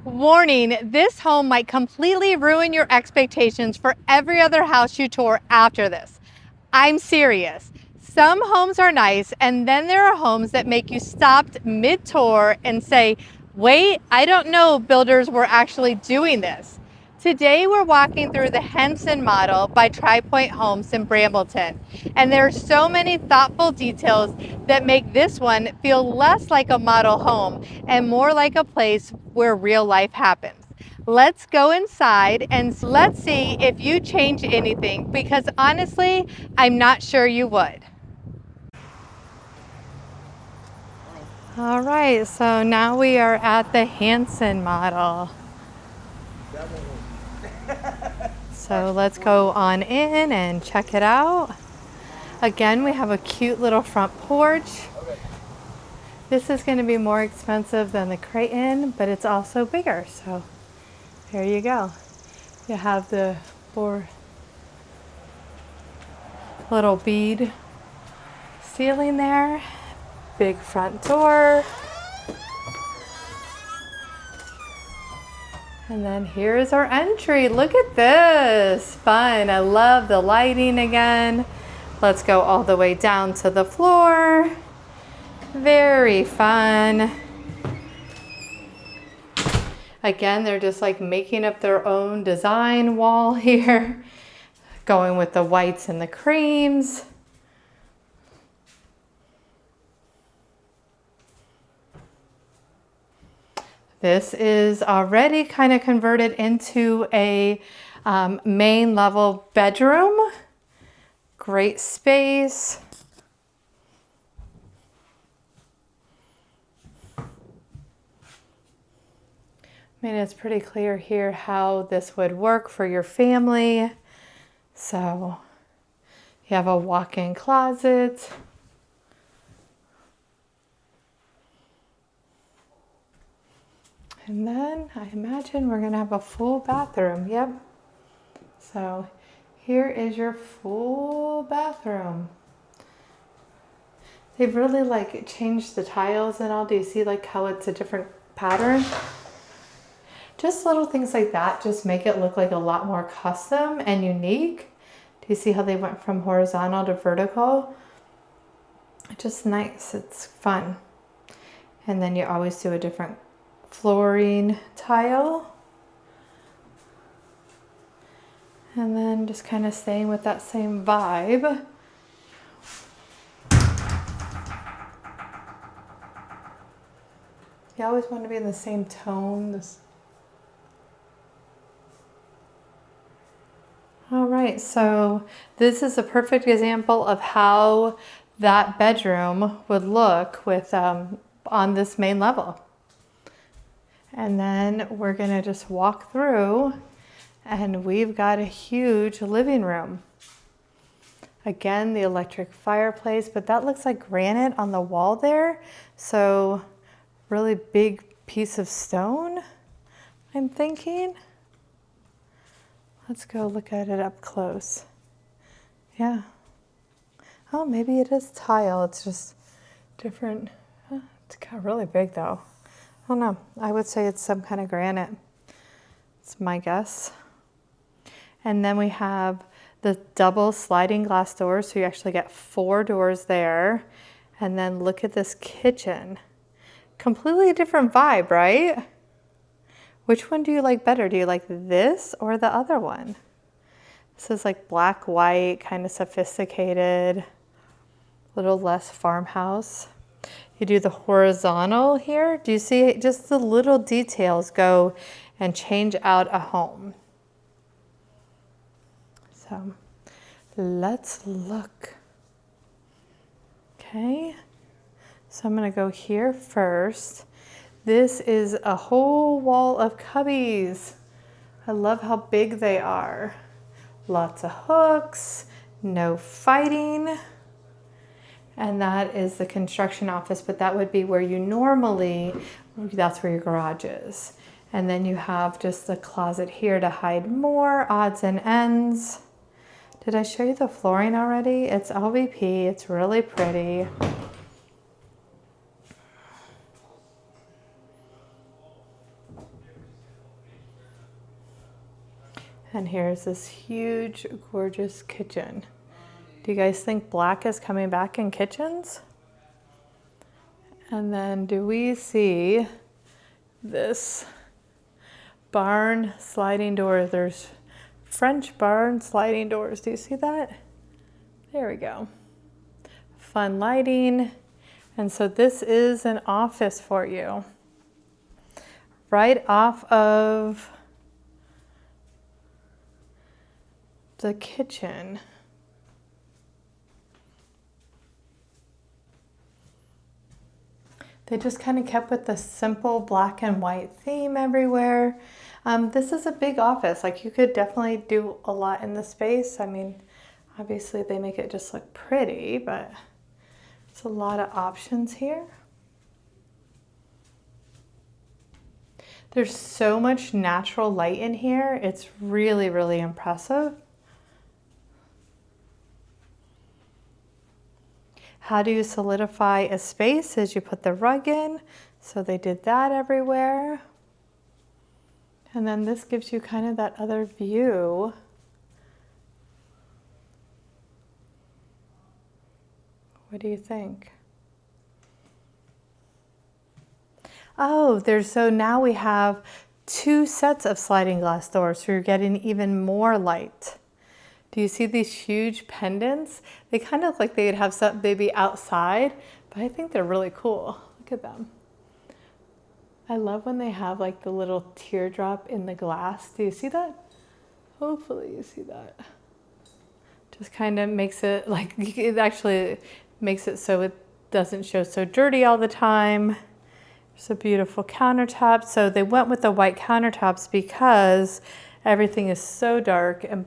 Warning, this home might completely ruin your expectations for every other house you tour after this. I'm serious. Some homes are nice, and then there are homes that make you stop mid-tour and say, wait, I don't know builders were actually doing this. Today we're walking through the Hanson Model by Tri Pointe Homes in Brambleton, and there are so many thoughtful details that make this one feel less like a model home and more like a place where real life happens. Let's go inside and let's see if you change anything, because honestly, I'm not sure you would. All right, so now we are at the Hanson Model. So let's go on in and check it out. Again, we have a cute little front porch. This is going to be more expensive than the Creighton, but it's also bigger. So there you go. You have the little bead ceiling there. Big front door. And then here's our entry. Look at this. Fun. I love the lighting again. Let's go all the way down to the floor. Very fun. Again, they're just like making up their own design wall here. Going with the whites and the creams. This is already kind of converted into a main level bedroom. Great space. I mean, it's pretty clear here how this would work for your family. So you have a walk-in closet. And then I imagine we're gonna have a full bathroom. Yep. So here is your full bathroom. They've really like changed the tiles and all. Do you see like how it's a different pattern? Just little things like that just make it look like a lot more custom and unique. Do you see how they went from horizontal to vertical? Just nice, it's fun. And then you always do a different flooring tile. And then just kind of staying with that same vibe. You always want to be in the same tone. All right, so this is a perfect example of how that bedroom would look with on this main level. And then we're gonna just walk through and we've got a huge living room. Again, the electric fireplace, but that looks like granite on the wall there. So really big piece of stone, I'm thinking. Let's go look at it up close. Yeah. Oh, maybe it is tile. It's just different. It's got really big though. I don't know. I would say it's some kind of granite. It's my guess. And then we have the double sliding glass doors. So you actually get 4 doors there. And then look at this kitchen. Completely different vibe, right? Which one do you like better? Do you like this or the other one? This is like black, white, kind of sophisticated, a little less farmhouse. You do the horizontal here. Do you see just the little details go and change out a home? So let's look. Okay, so I'm gonna go here first. This is a whole wall of cubbies. I love how big they are. Lots of hooks, no fighting. And that is the construction office, but that would be where you normally, that's where your garage is. And then you have just the closet here to hide more odds and ends. Did I show you the flooring already? It's LVP, it's really pretty. And here's this huge, gorgeous kitchen. Do you guys think black is coming back in kitchens? And then do we see this barn sliding door? There's French barn sliding doors. Do you see that? There we go. Fun lighting. And so this is an office for you. Right off of the kitchen. They just kind of kept with the simple black and white theme everywhere. This is a big office. Like, you could definitely do a lot in the space. I mean, obviously they make it just look pretty, but it's a lot of options here. There's so much natural light in here. It's really, really impressive. How do you solidify a space? Is you put the rug in. So they did that everywhere. And then this gives you kind of that other view. What do you think? Oh, so now we have 2 sets of sliding glass doors, so you're getting even more light. Do you see these huge pendants? They kind of like they'd have some maybe outside, but I think they're really cool. Look at them. I love when they have like the little teardrop in the glass. Do you see that? Hopefully you see that. Just kind of makes it like, it actually makes it so it doesn't show so dirty all the time. There's a beautiful countertop. So they went with the white countertops because everything is so dark and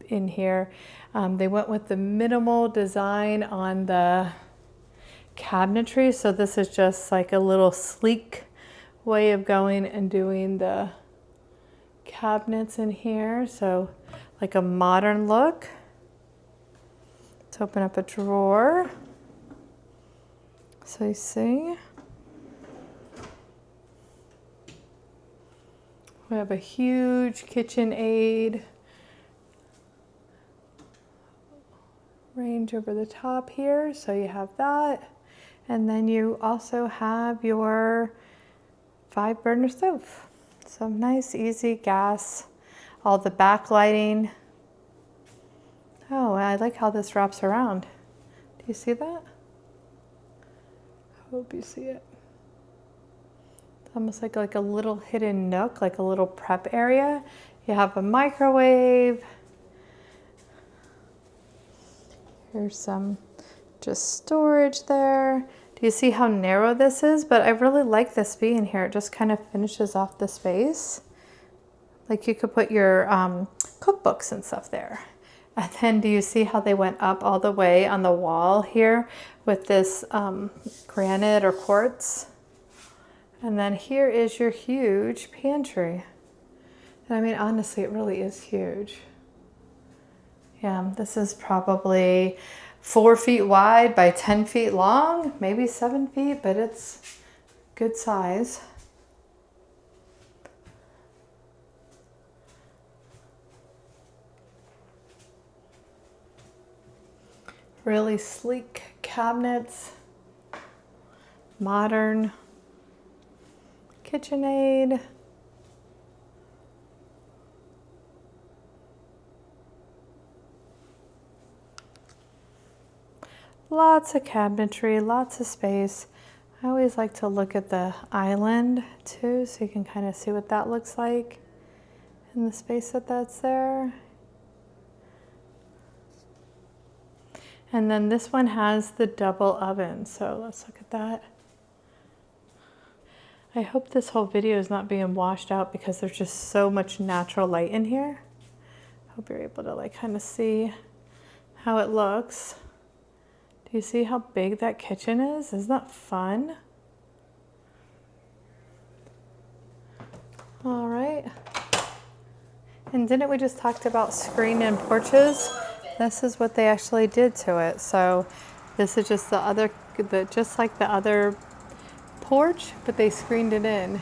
in here. They went with the minimal design on the cabinetry. So this is just like a little sleek way of going and doing the cabinets in here. So like a modern look. Let's open up a drawer. So you see, we have a huge KitchenAid range over the top here, so you have that, and then you also have your 5-burner stove. So nice, easy gas, all the backlighting. Oh, I like how this wraps around. Do you see that? I hope you see it. It's almost like a little hidden nook, like a little prep area. You have a microwave. Here's some just storage there. Do you see how narrow this is? But I really like this being here. It just kind of finishes off the space. Like you could put your cookbooks and stuff there. And then do you see how they went up all the way on the wall here with this granite or quartz? And then here is your huge pantry. And I mean, honestly, it really is huge. Yeah, this is probably 4 feet wide by 10 feet long, maybe 7 feet, but it's good size. Really sleek cabinets, modern KitchenAid. Lots of cabinetry, lots of space. I always like to look at the island too, so you can kind of see what that looks like in the space that's there. And then this one has the double oven, so let's look at that. I hope this whole video is not being washed out because there's just so much natural light in here. Hope you're able to like kind of see how it looks. Do you see how big that kitchen is? Isn't that fun? All right. And didn't we just talked about screen and porches? This is what they actually did to it. So this is just just like the other porch, but they screened it in.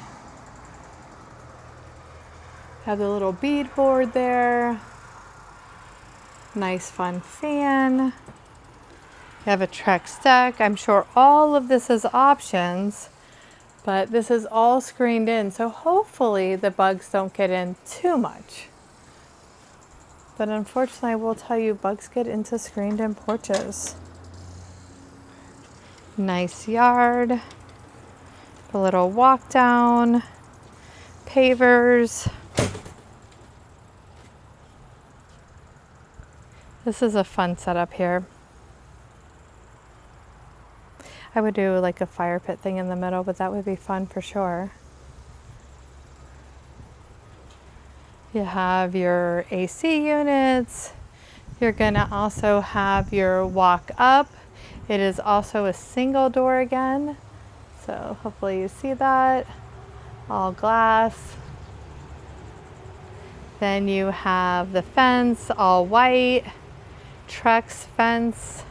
Have the little beadboard there. Nice fun fan. You have a Trex deck. I'm sure all of this is options, but this is all screened in, so hopefully the bugs don't get in too much. But unfortunately, I will tell you, bugs get into screened in porches. Nice yard. A little walk down. Pavers. This is a fun setup here. I would do like a fire pit thing in the middle, but that would be fun for sure. You have your AC units. You're gonna also have your walk up. It is also a single door again. So hopefully you see that. All glass. Then you have the fence, all white. Trex fence.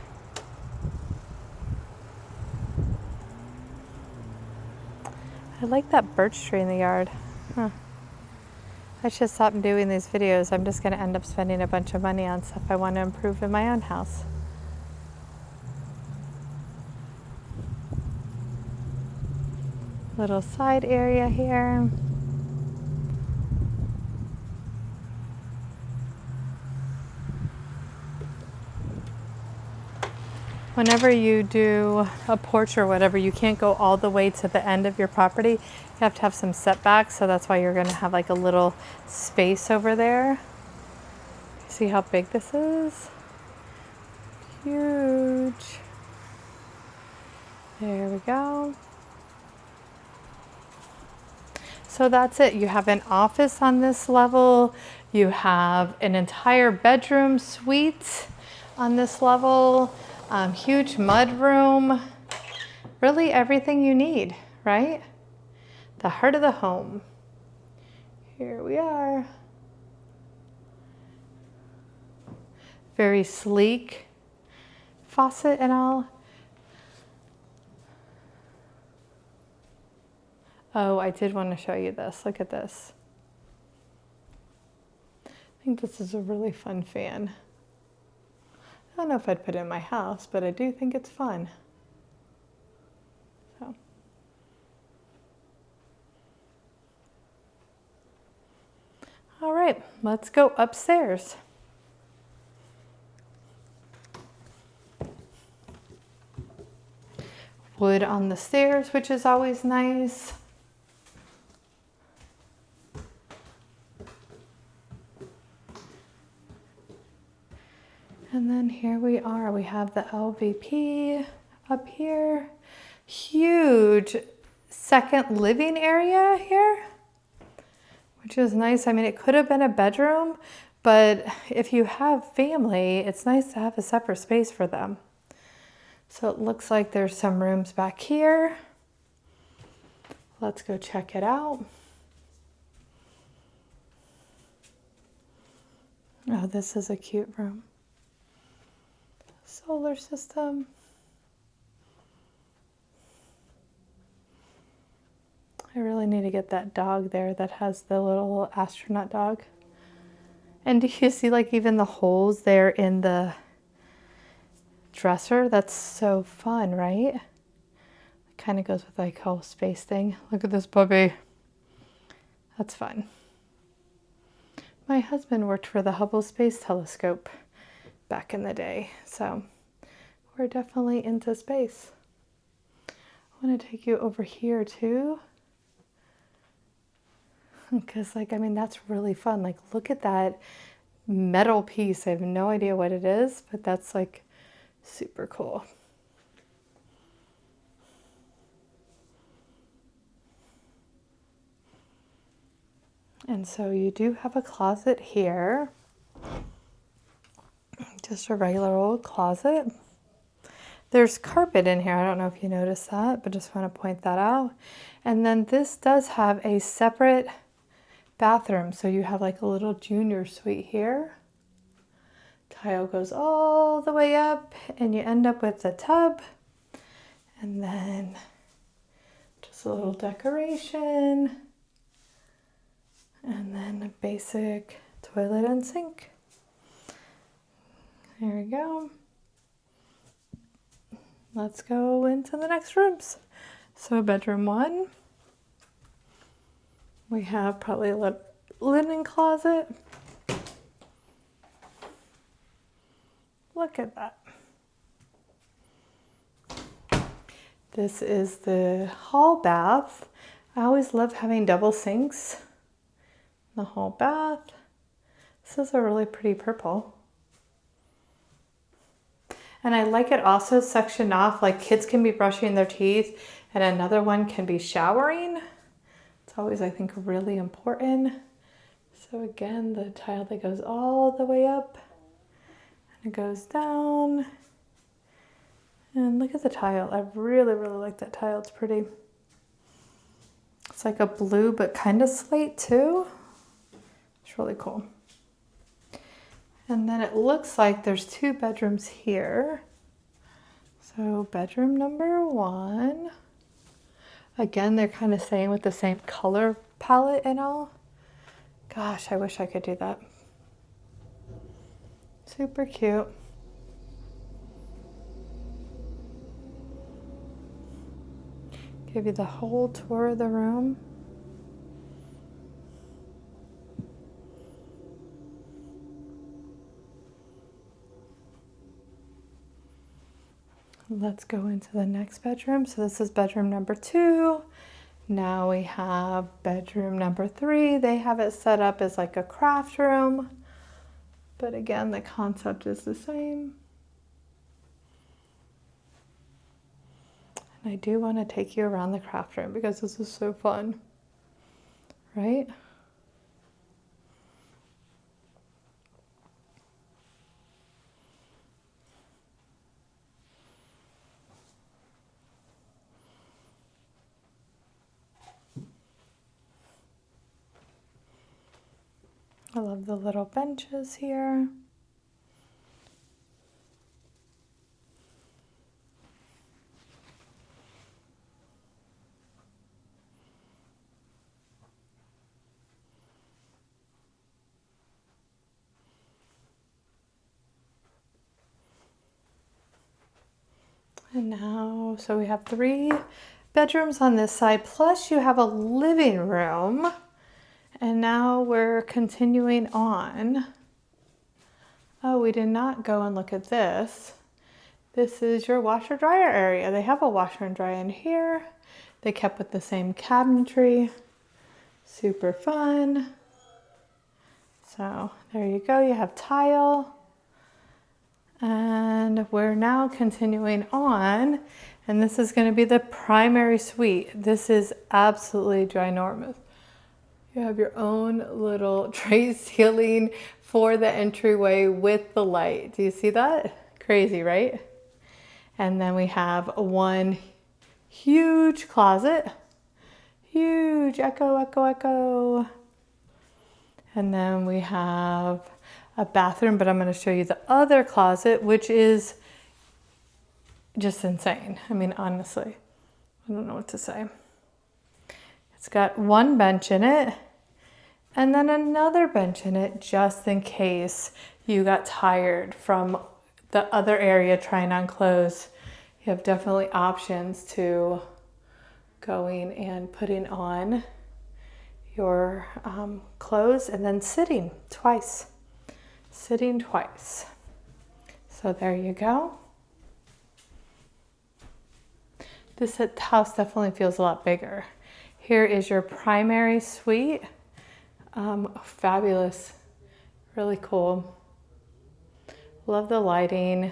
I like that birch tree in the yard. Huh. I should stop doing these videos. I'm just going to end up spending a bunch of money on stuff I want to improve in my own house. Little side area here. Whenever you do a porch or whatever, you can't go all the way to the end of your property. You have to have some setbacks, so that's why you're going to have like a little space over there. See how big this is? Huge. There we go. So that's it. You have an office on this level. You have an entire bedroom suite on this level. Huge mud room. Really everything you need, right? The heart of the home. Here we are. Very sleek faucet and all. Oh, I did want to show you this. Look at this. I think this is a really fun fan. I don't know if I'd put it in my house, but I do think it's fun. So. All right, let's go upstairs. Wood on the stairs, which is always nice. And then here we are. We have the LVP up here. Huge second living area here, which is nice. I mean, it could have been a bedroom, but if you have family, it's nice to have a separate space for them. So it looks like there's some rooms back here. Let's go check it out. Oh, this is a cute room. Solar system. I really need to get that dog there that has the little astronaut dog. And do you see like even the holes there in the dresser? That's so fun, right? It kind of goes with like whole space thing. Look at this puppy. That's fun. My husband worked for the Hubble Space Telescope back in the day, so we're definitely into space. I want to take you over here too, because like, I mean, that's really fun. Like, look at that metal piece. I have no idea what it is, but that's like super cool. And so you do have a closet here. Just a regular old closet. There's carpet in here. I don't know if you noticed that, but just want to point that out. And then this does have a separate bathroom. So you have like a little junior suite here. Tile goes all the way up and you end up with a tub. And then just a little decoration. And then then a basic toilet and sink. There we go. Let's go into the next rooms. So bedroom 1, we have probably a linen closet. Look at that. This is the hall bath. I always love having double sinks in the hall bath. This is a really pretty purple. And I like it also sectioned off, like kids can be brushing their teeth and another one can be showering. It's always, I think, really important. So again, the tile that goes all the way up and it goes down. And look at the tile. I really, really like that tile. It's pretty. It's like a blue, but kind of slate too. It's really cool. And then it looks like there's 2 bedrooms here. So bedroom number 1. Again, they're kind of staying with the same color palette and all. Gosh, I wish I could do that. Super cute. Give you the whole tour of the room. Let's go into the next bedroom. So this is bedroom number 2. Now we have bedroom number 3. They have it set up as like a craft room. But again, the concept is the same. And I do want to take you around the craft room because this is so fun, right? I love the little benches here. And now, so we have 3 bedrooms on this side, plus you have a living room. And now we're continuing on. Oh, we did not go and look at this. This is your washer dryer area. They have a washer and dryer in here. They kept with the same cabinetry. Super fun. So there you go. You have tile. And we're now continuing on. And this is going to be the primary suite. This is absolutely ginormous. You have your own little tray ceiling for the entryway with the light. Do you see that? Crazy, right? And then we have one huge closet. Huge, echo, echo, echo. And then we have a bathroom, but I'm going to show you the other closet, which is just insane. I mean, honestly, I don't know what to say. It's got one bench in it. And then another bench in it just in case you got tired from the other area trying on clothes. You have definitely options to going and putting on your clothes and then sitting twice. Sitting twice. So there you go. This house definitely feels a lot bigger. Here is your primary suite. Fabulous, really cool. Love the lighting.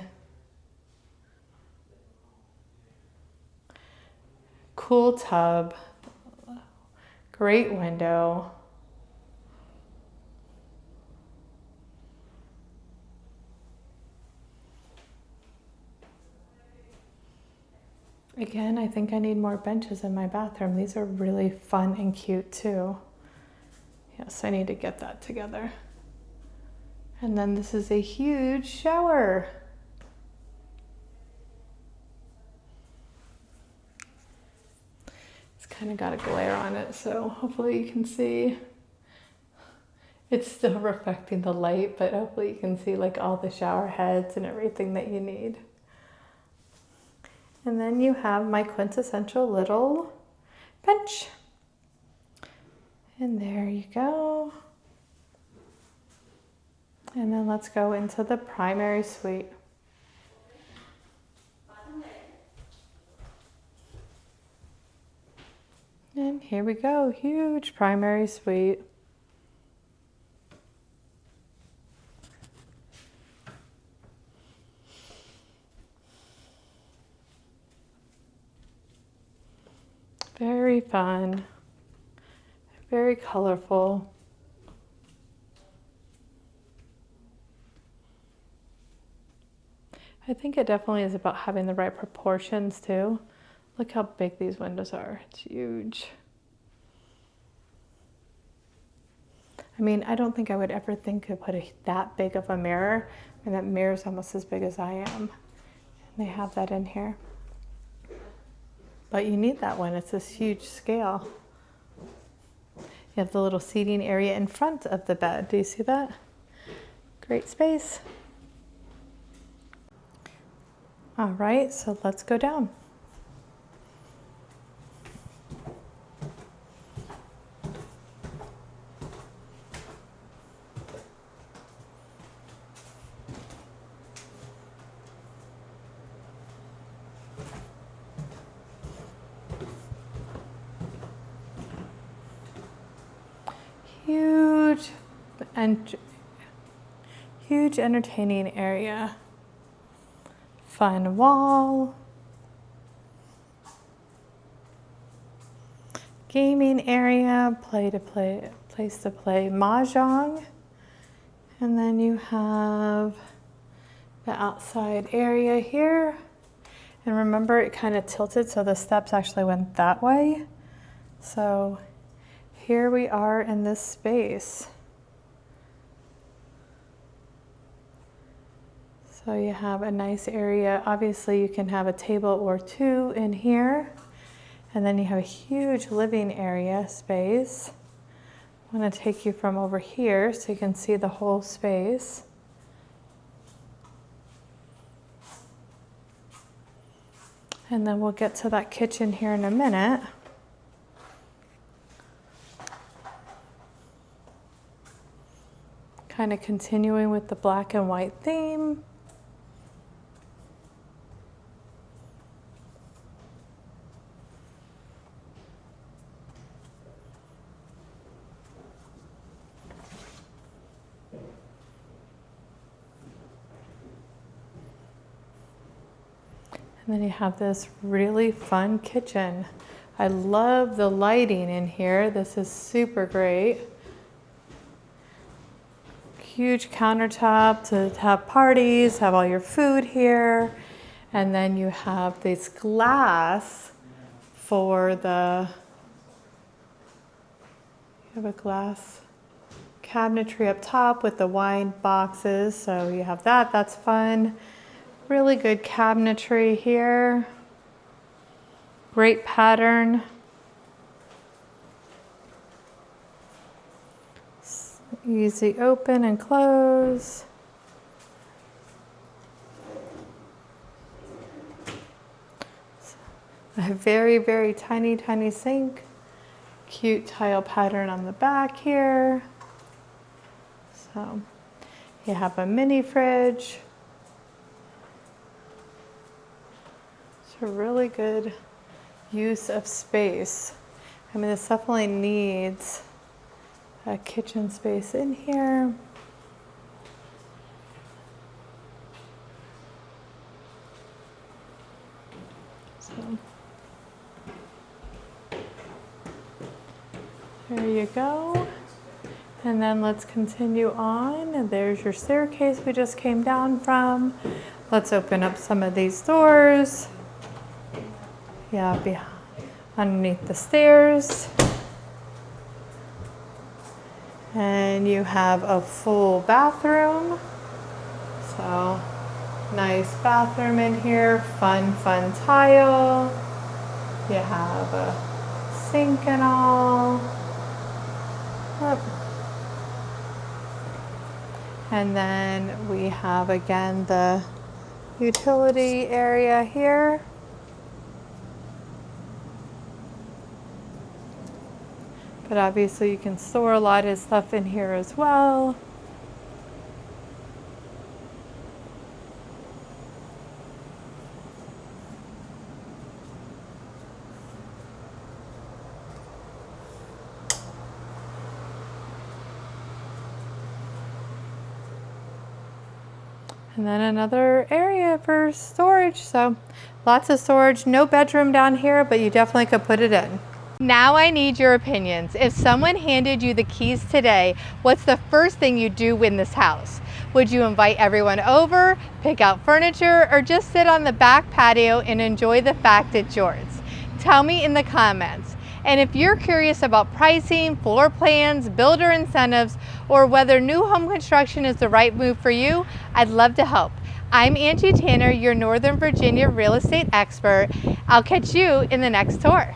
Cool tub, great window. Again, I think I need more benches in my bathroom. These are really fun and cute too. Yes, I need to get that together. And then this is a huge shower. It's kind of got a glare on it, so hopefully you can see. It's still reflecting the light, but hopefully you can see like all the shower heads and everything that you need. And then you have my quintessential little bench. And there you go. And then let's go into the primary suite. And here we go, huge primary suite. Very fun, very colorful. I think it definitely is about having the right proportions too. Look how big these windows are. It's huge. I mean, I don't think I would ever think to put that big of a mirror, and that mirror's almost as big as I am. And they have that in here. But you need that one, it's this huge scale. You have the little seating area in front of the bed. Do you see that? Great space. All right, so let's go down. Huge entertaining area. Fun wall. Gaming area, place to play mahjong. And then you have the outside area here. And remember, it kind of tilted, so the steps actually went that way. So here we are in this space. So you have a nice area. Obviously you can have a table or two in here. And then you have a huge living area space. I'm going to take you from over here so you can see the whole space. And then we'll get to that kitchen here in a minute. Kind of continuing with the black and white theme. And then you have this really fun kitchen. I love the lighting in here. This is super great. Huge countertop to have parties, have all your food here. And then you have this glass for the, you have a glass cabinetry up top with the wine boxes. So you have that, that's fun. Really good cabinetry here. Great pattern. Easy open and close. A very, very tiny, tiny sink. Cute tile pattern on the back here. So you have a mini fridge. It's a really good use of space. I mean, this definitely needs a kitchen space in here. So there you go. And then let's continue on. And there's your staircase we just came down from. Let's open up some of these doors. Yeah, behind, underneath the stairs. And you have a full bathroom. So nice bathroom in here, fun tile. You have a sink and all. Oh. And then we have again the utility area here. But obviously you can store a lot of stuff in here as well. And then another area for storage. So lots of storage, no bedroom down here, but you definitely could put it in. Now I need your opinions. If someone handed you the keys today, what's the first thing you'd do in this house? Would you invite everyone over, pick out furniture, or just sit on the back patio and enjoy the fact it's yours? Tell me in the comments. And if you're curious about pricing, floor plans, builder incentives, or whether new home construction is the right move for you, I'd love to help. I'm Angie Tanner, your Northern Virginia real estate expert. I'll catch you in the next tour.